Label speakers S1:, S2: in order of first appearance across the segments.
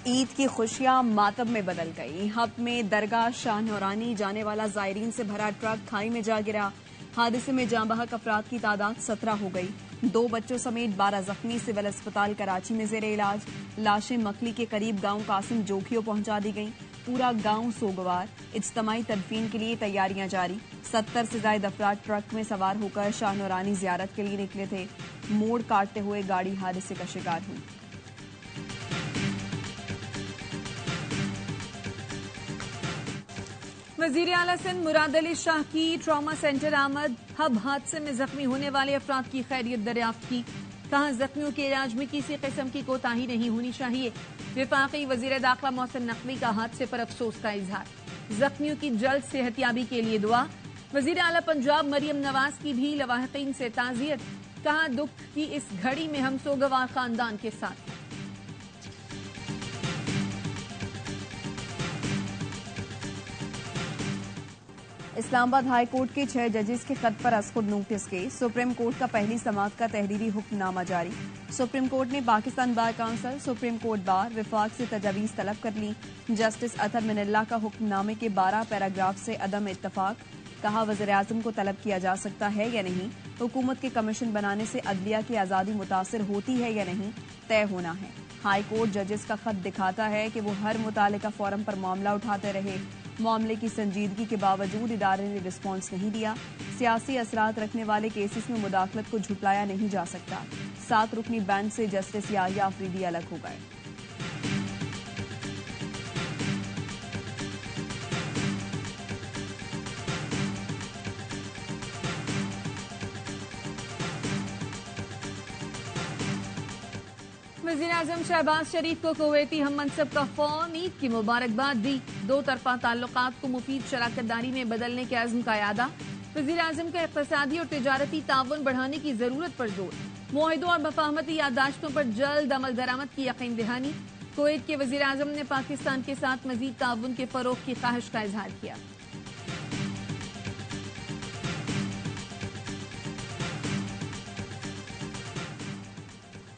S1: عید کی خوشیاں ماتم میں بدل گئی. حب میں درگاہ شاہ نورانی جانے والا زائرین سے بھرا ٹرک کھائی میں جا گرا. حادثے میں جاں بحق افراد کی تعداد 17 ہو گئی. 2 بچوں سمیت 12 زخمی سول اسپتال کراچی میں زیر علاج. لاشیں مکلی کے قریب گاؤں قاسم جوکھیوں پہنچا دی گئیں. پورا گاؤں سوگوار. اجتماعی تدفین کے لیے تیاریاں جاری. 70 سے زائد افراد ٹرک میں سوار ہو کر شاہ نورانی زیارت کے لیے نکلے تھے. موڑ کاٹتے ہوئے گاڑی حادثے کا شکار ہوئی.
S2: وزیر اعلی سندھ مراد علی شاہ کی ٹراما سینٹر آمد. حب حادثے میں زخمی ہونے والے افراد کی خیریت دریافت کی. کہاں زخمیوں کے علاج میں کسی قسم کی کوتاہی نہیں ہونی چاہیے. وفاقی وزیر داخلہ محسن نقوی کا حادثے پر افسوس کا اظہار. زخمیوں کی جلد صحتیابی کے لیے دعا. وزیر اعلی پنجاب مریم نواز کی بھی لواحقین سے تعزیت. کہاں دکھ کی اس گھڑی میں ہم سوگوار خاندان کے ساتھ.
S1: اسلام آباد ہائی کورٹ کے 6 ججز کے خط پر از خود نوٹس کے. سپریم کورٹ کا پہلی سماعت کا تحریری حکم نامہ جاری. سپریم کورٹ نے Pakistan bar council, supreme court bar, وفاق سے تجاویز طلب کر لی. جسٹس اطہر من اللہ کا حکم نامے کے 12 پیراگراف سے عدم اتفاق. کہا وزیر اعظم کو طلب کیا جا سکتا ہے یا نہیں. حکومت کے کمیشن بنانے سے عدلیہ کی آزادی متاثر ہوتی ہے یا نہیں طے ہونا ہے. ہائی کورٹ ججز کا خط دکھاتا ہے کہ وہ ہر متعلقہ فورم پر معاملہ اٹھاتے رہے. معاملے کی سنجیدگی کے باوجود ادارے نے رسپانس نہیں دیا. سیاسی اثرات رکھنے والے کیسز میں مداخلت کو جھٹلایا نہیں جا سکتا. 7 رکنی بینچ سے جسٹس یحییٰ آفریدی الگ ہو گئے.
S2: وزیر اعظم شہباز شریف کو کویتی ہم منصب کا فون. عید کی مبارکباد دی. 2 طرفہ تعلقات کو مفید شراکت داری میں بدلنے کے عزم کا اعادہ. وزیر اعظم کا اقتصادی اور تجارتی تعاون بڑھانے کی ضرورت پر زور. معاہدوں اور مفاہمتی یادداشتوں پر جلد عمل درآمد کی یقین دہانی. کویت کے وزیر اعظم نے پاکستان کے ساتھ مزید تعاون کے فروغ کی خواہش کا اظہار کیا.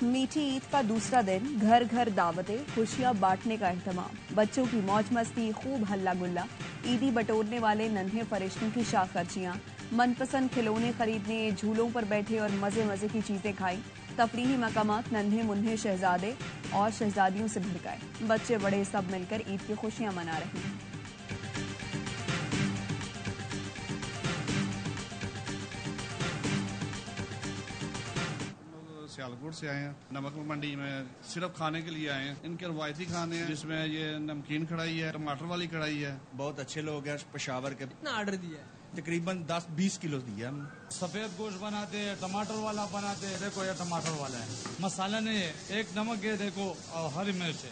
S1: میٹھی عید کا دوسرا دن گھر گھر دعوتیں، خوشیاں بانٹنے کا اہتمام. بچوں کی موج مستی، خوب ہلا گلا. عیدی بٹورنے والے ننھے فرشتوں کی شاخ خرچیاں. من پسند کھلونے خریدنے، جھولوں پر بیٹھے اور مزے مزے کی چیزیں کھائیں. تفریحی مقامات ننھے منھے شہزادے اور شہزادیوں سے بھر گئے. بچے بڑے سب مل کر عید کی خوشیاں منا رہے ہیں.
S3: سیالکوٹ سے آئے ہیں. نمک منڈی میں صرف کھانے کے لیے آئے ہیں. ان کے روایتی کھانے ہیں جس میں یہ نمکین کڑھائی ہے، ٹماٹر والی کڑھائی ہے.
S4: بہت اچھے لوگ ہیں پشاور کے.
S5: کتنا آرڈر دیا ہے؟
S4: تقریباً 10-20 کلو دیا ہم.
S6: سفید گوشت بناتے ہیں، ٹماٹر والا بناتے ہیں. دیکھو یہ ٹماٹر والا ہے، مسالہ نہیں ہے، ایک نمک ہے دیکھو اور ہری مرچ ہے.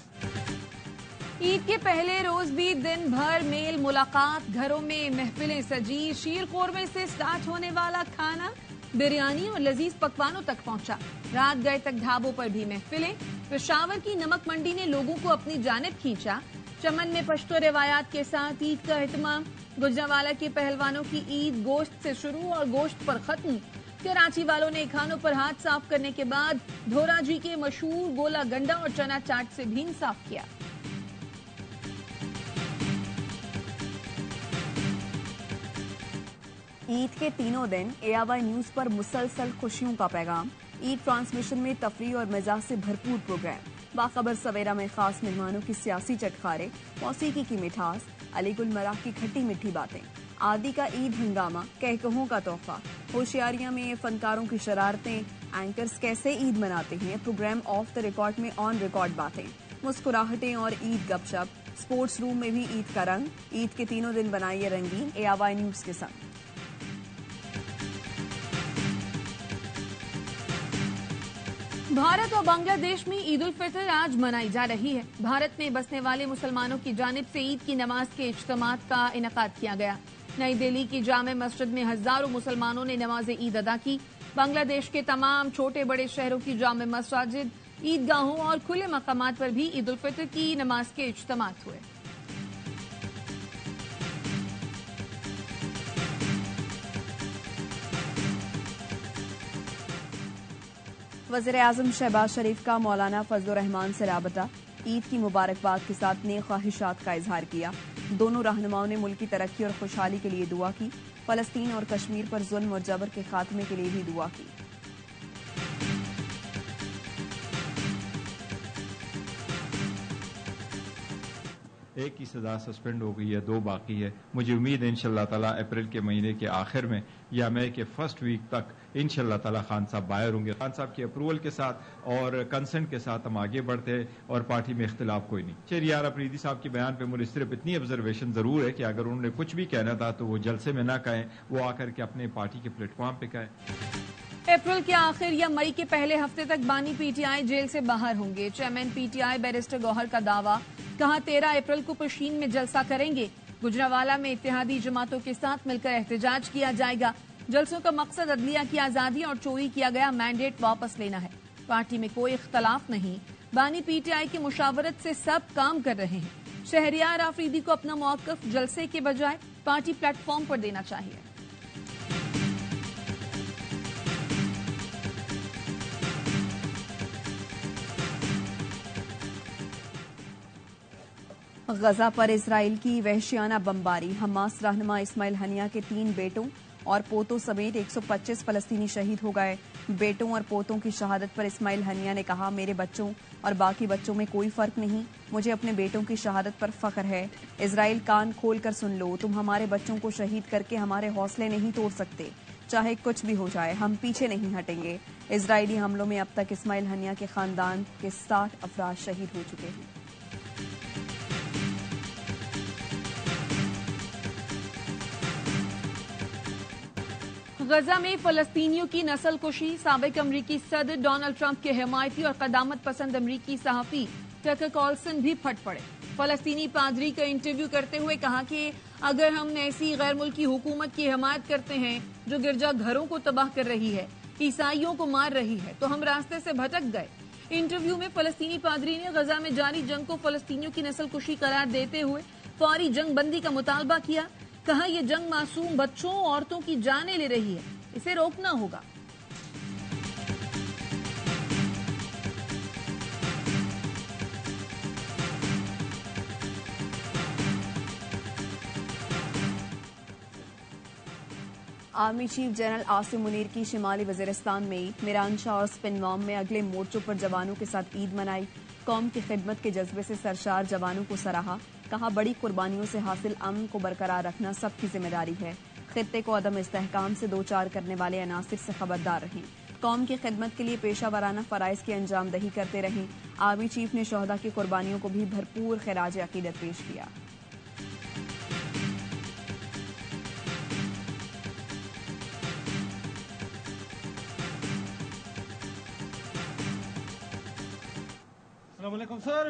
S2: عید کے پہلے روز بھی دن بھر میل ملاقات، گھروں میں محفلیں سجی. شیر قورمے سے سٹارٹ ہونے والا کھانا بریانی اور لذیذ پکوانوں تک پہنچا. رات گئے تک ڈھابوں پر بھی محفلیں. پشاور کی نمک منڈی نے لوگوں کو اپنی جانب کھینچا. چمن میں پشتو روایات کے ساتھ عید کا اہتمام. گجرانوالہ کے پہلوانوں کی عید گوشت سے شروع اور گوشت پر ختم. کراچی والوں نے کھانوں پر ہاتھ صاف کرنے کے بعد دھورا جی کے مشہور گولا گنڈا اور چنا چاٹ سے بھی انصاف کیا.
S1: عید کے تینوں دن ARY نیوز پر مسلسل خوشیوں کا پیغام. عید ٹرانسمیشن میں تفریح اور مزاح سے بھرپور پروگرام. باخبر سویرا میں خاص مہمانوں کی سیاسی چٹخارے، موسیقی کی مٹھاس، علی گل مراح کی کھٹی میٹھی باتیں. عادی کا عید ہنگامہ، کہکہوں کا تحفہ. ہوشیاریاں میں فنکاروں کی شرارتیں. اینکرز کیسے عید مناتے ہیں، پروگرام آف دا ریکارڈ میں آن ریکارڈ باتیں. مسکراہٹیں اور عید گپ شپ. سپورٹس روم میں بھی عید کا رنگ. عید کے تینوں دن بنائیے رنگین ARY نیوز کے ساتھ.
S2: بھارت اور بنگلہ دیش میں عید الفطر آج منائی جا رہی ہے. بھارت میں بسنے والے مسلمانوں کی جانب سے عید کی نماز کے اجتماعات کا انعقاد کیا گیا. نئی دہلی کی جامع مسجد میں ہزاروں مسلمانوں نے نماز عید ادا کی. بنگلہ دیش کے تمام چھوٹے بڑے شہروں کی جامع مساجد، عیدگاہوں اور کھلے مقامات پر بھی عید الفطر کی نماز کے اجتماعات ہوئے.
S1: وزیر اعظم شہباز شریف کا مولانا فضل الرحمان سے رابطہ. عید کی مبارکباد کے ساتھ نیک خواہشات کا اظہار کیا۔ دونوں رہنماؤں نے ملک کی ترقی اور خوشحالی کے لیے دعا کی۔ فلسطین اور کشمیر پر ظلم اور جبر کے خاتمے کے لیے بھی دعا کی۔
S5: ایک کی سزا سسپینڈ ہو گئی ہے، 2 باقی ہے۔ مجھے امید ہے انشاءاللہ تعالی اپریل کے مہینے کے آخر میں یا مئی کے فرسٹ ویک تک انشاءاللہ تعالی خان صاحب باہر ہوں گے۔ خان صاحب کے اپروول کے ساتھ اور کنسنٹ کے ساتھ ہم آگے بڑھتے ہیں اور پارٹی میں اختلاف کوئی نہیں۔ شہریار افریدی صاحب کے بیان پہ مجھے صرف اتنی آبزرویشن ضرور ہے کہ اگر انہوں نے کچھ بھی کہنا تھا تو وہ جلسے میں نہ کہیں، وہ آ کر کے اپنے پارٹی کے پلیٹ فارم پہ کہیں۔
S2: اپریل کے آخر یا مئی کے پہلے ہفتے تک بانی پی ٹی آئی جیل سے باہر ہوں گے۔ Chairman P T I barrister Gohar کا دعویٰ، کہا 13 اپریل کو پشین میں جلسہ کریں گے۔ گجرانوالہ میں اتحادی جماعتوں کے ساتھ مل کر احتجاج کیا جائے گا۔ جلسوں کا مقصد عدلیہ کی آزادی اور چوری کیا گیا مینڈیٹ واپس لینا ہے۔ پارٹی میں کوئی اختلاف نہیں، بانی پی ٹی آئی کی مشاورت سے سب کام کر رہے ہیں۔ شہریار آفریدی کو اپنا موقف جلسے کے بجائے پارٹی پلیٹ فارم پر دینا چاہیے۔
S1: غزہ پر اسرائیل کی وحشیانہ بمباری، حماس رہنما اسماعیل ہنیہ کے 3 بیٹوں اور پوتوں سمیت 125 فلسطینی شہید ہو گئے۔ بیٹوں اور پوتوں کی شہادت پر اسماعیل ہنیہ نے کہا، میرے بچوں اور باقی بچوں میں کوئی فرق نہیں، مجھے اپنے بیٹوں کی شہادت پر فخر ہے۔ اسرائیل کان کھول کر سن لو، تم ہمارے بچوں کو شہید کر کے ہمارے حوصلے نہیں توڑ سکتے، چاہے کچھ بھی ہو جائے ہم پیچھے نہیں ہٹیں گے۔ اسرائیلی حملوں میں اب تک اسماعیل ہنیہ کے خاندان کے 60 افراد شہید ہو چکے ہیں۔
S2: غزہ میں فلسطینیوں کی نسل کشی، سابق امریکی صدر ڈونلڈ ٹرمپ کے حمایتی اور قدامت پسند امریکی صحافی ٹکر کارلسن بھی پھٹ پڑے۔ فلسطینی پادری کا انٹرویو کرتے ہوئے کہا کہ اگر ہم ایسی غیر ملکی حکومت کی حمایت کرتے ہیں جو گرجا گھروں کو تباہ کر رہی ہے، عیسائیوں کو مار رہی ہے، تو ہم راستے سے بھٹک گئے۔ انٹرویو میں فلسطینی پادری نے غزہ میں جاری جنگ کو فلسطینیوں کی نسل کشی قرار دیتے ہوئے فوری جنگ بندی کا مطالبہ کیا۔ کہا یہ جنگ معصوم بچوں اور عورتوں کی جانیں لے رہی ہے، اسے روکنا ہوگا۔
S1: Army chief general Asim Munir کی شمالی وزیرستان میں عید، میرانشاہ اور سپنوام میں اگلے مورچوں پر جوانوں کے ساتھ عید منائی۔ قوم کی خدمت کے جذبے سے سرشار جوانوں کو سراہا۔ کہا بڑی قربانیوں سے حاصل امن کو برقرار رکھنا سب کی ذمہ داری ہے۔ خطے کو عدم استحکام سے دوچار کرنے والے عناصر سے خبردار رہیں۔ قوم کی خدمت کے لیے پیشہ ورانہ فرائض کی انجام دہی کرتے رہیں۔ آرمی چیف نے شہداء کی قربانیوں کو بھی بھرپور خراج عقیدت پیش کیا۔
S6: السلام علیکم سر۔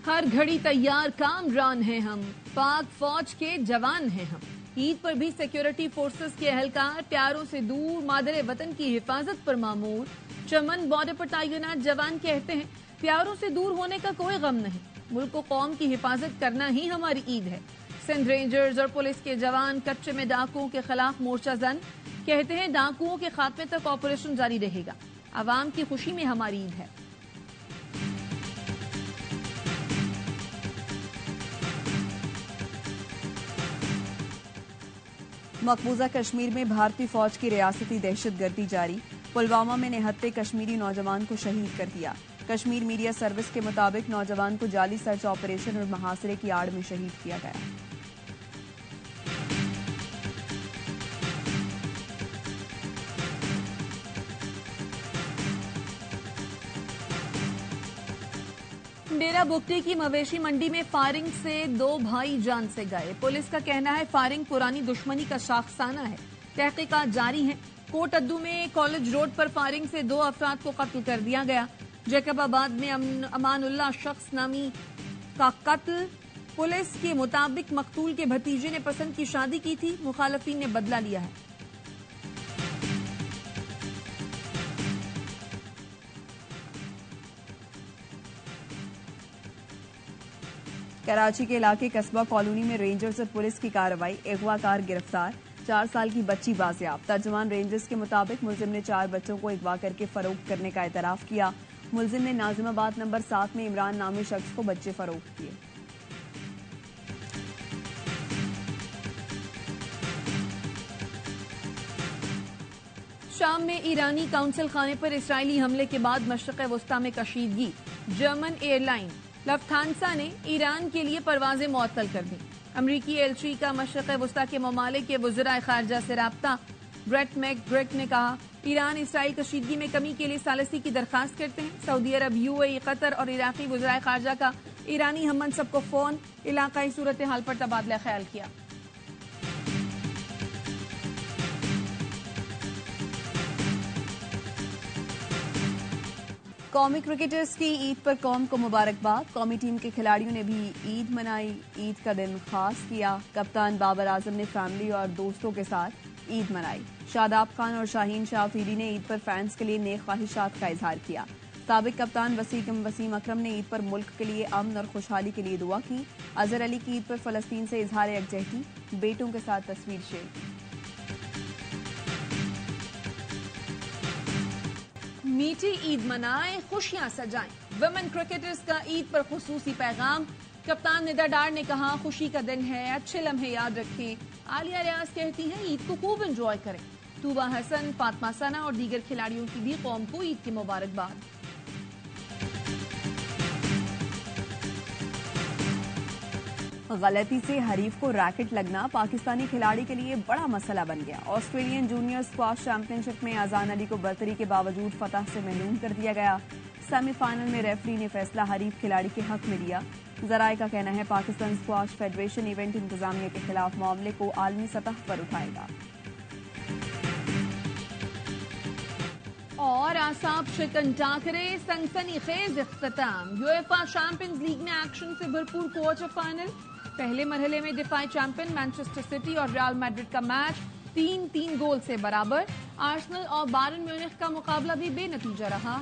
S2: ہر گھڑی تیار کامران ہیں ہم، پاک فوج کے جوان ہیں ہم۔ عید پر بھی سیکیورٹی فورسز کے اہلکار پیاروں سے دور، مادر وطن کی حفاظت پر مامور۔ چمن بارڈر پر تعینات جوان کہتے ہیں پیاروں سے دور ہونے کا کوئی غم نہیں، ملک و قوم کی حفاظت کرنا ہی ہماری عید ہے۔ سندھ رینجرز اور پولیس کے جوان کچے میں ڈاکوؤں کے خلاف مورچہ زن، کہتے ہیں ڈاکوؤں کے خاتمے تک آپریشن جاری رہے گا، عوام کی خوشی میں ہماری عید ہے۔
S1: مقبوضہ کشمیر میں بھارتی فوج کی ریاستی دہشت گردی جاری، پلوامہ میں نہتے کشمیری نوجوان کو شہید کر دیا۔ کشمیر میڈیا سروس کے مطابق نوجوان کو جعلی سرچ آپریشن اور محاصرے کی آڑ میں شہید کیا گیا۔
S2: ڈیرہ بگٹی کی مویشی منڈی میں فائرنگ سے 2 بھائی جان سے گئے۔ پولیس کا کہنا ہے فائرنگ پرانی دشمنی کا شاخسانہ ہے، تحقیقات جاری ہیں۔ کوٹ ادو میں کالج روڈ پر فائرنگ سے 2 افراد کو قتل کر دیا گیا۔ جیکب آباد میں امان اللہ شخص نامی کا قتل، پولیس کے مطابق مقتول کے بھتیجے نے پسند کی شادی کی تھی، مخالفین نے بدلہ لیا ہے۔
S1: کراچی کے علاقے قصبہ کالونی میں رینجرز اور پولیس کی کارروائی، اغوا کار گرفتار۔ 4 سال کی بچی بازیاب. ترجمان رینجرز کے مطابق ملزم نے 4 بچوں کو اغوا کر کے فروخت کرنے کا اعتراف کیا. ملزم نے ناظم آباد نمبر 7 میں عمران نامی شخص کو بچے فروخت کیے.
S2: شام میں ایرانی کونسل خانے پر اسرائیلی حملے کے بعد مشرق وسطی میں کشیدگی. جرمن ایئر لائن لفٹھانسا نے ایران کے لیے پروازیں معطل کر دیں. امریکی ایلچی کا مشرق وسطی کے ممالک کے وزراء خارجہ سے رابطہ. بریٹ میک گریک نے کہا ایران اسرائیل کشیدگی میں کمی کے لیے ثالثی کی درخواست کرتے ہیں. سعودی عرب، UAE، قطر اور عراقی وزراء خارجہ کا ایرانی ہم منصب کو فون علاقائی صورتحال پر تبادلہ خیال کیا.
S1: قومی کرکٹرز کی عید پر قوم کو مبارکباد. قومی ٹیم کے کھلاڑیوں نے بھی عید منائی. عید کا دن خاص کیا. کپتان بابر اعظم نے فیملی اور دوستوں کے ساتھ عید منائی. شاداب خان اور شاہین شاہ افریدی نے عید پر فینس کے لیے نیک خواہشات کا اظہار کیا. سابق کپتان وسیم اکرم نے عید پر ملک کے لیے امن اور خوشحالی کے لیے دعا کی. اظہر علی کی عید پر فلسطین سے اظہار یکجہتی. بیٹوں کے ساتھ تصویر شیئر کی.
S2: میٹھی عید منائیں، خوشیاں سجائیں. ویمن کرکٹرز کا عید پر خصوصی پیغام. کپتان ندا ڈار نے کہا خوشی کا دن ہے، اچھے لمحے یاد رکھیں. عالیہ ریاض کہتی ہیں عید کو خوب انجوائے کریں. طوبہ حسن، فاطمہ ثنا اور دیگر کھلاڑیوں کی بھی قوم کو عید کی مبارکباد.
S1: غلطی سے حریف کو ریکٹ لگنا پاکستانی کھلاڑی کے لیے بڑا مسئلہ بن گیا. آسٹریلین جونیئر اسکواش چیمپئن شپ میں اذان علی کو برتری کے باوجود فتح سے محروم کر دیا گیا. سیمی فائنل میں ریفری نے فیصلہ حریف کھلاڑی کے حق میں دیا. ذرائع کا کہنا ہے پاکستان اسکواش فیڈریشن ایونٹ انتظامیہ کے خلاف معاملے کو عالمی سطح پر اٹھائے گا.
S2: اور اعصاب شکن ٹاکرے، سنسنی خیز اختتام. یویفا چیمپئنز لیگ میں ایکشن سے بھرپور کوارٹر فائنل. پہلے مرحلے میں دفاعی چیمپئن مانچسٹر سٹی اور ریال میڈرڈ کا میچ 3-3 گول سے برابر. آرسنل اور بائرن میونخ کا مقابلہ بھی بے نتیجہ رہا.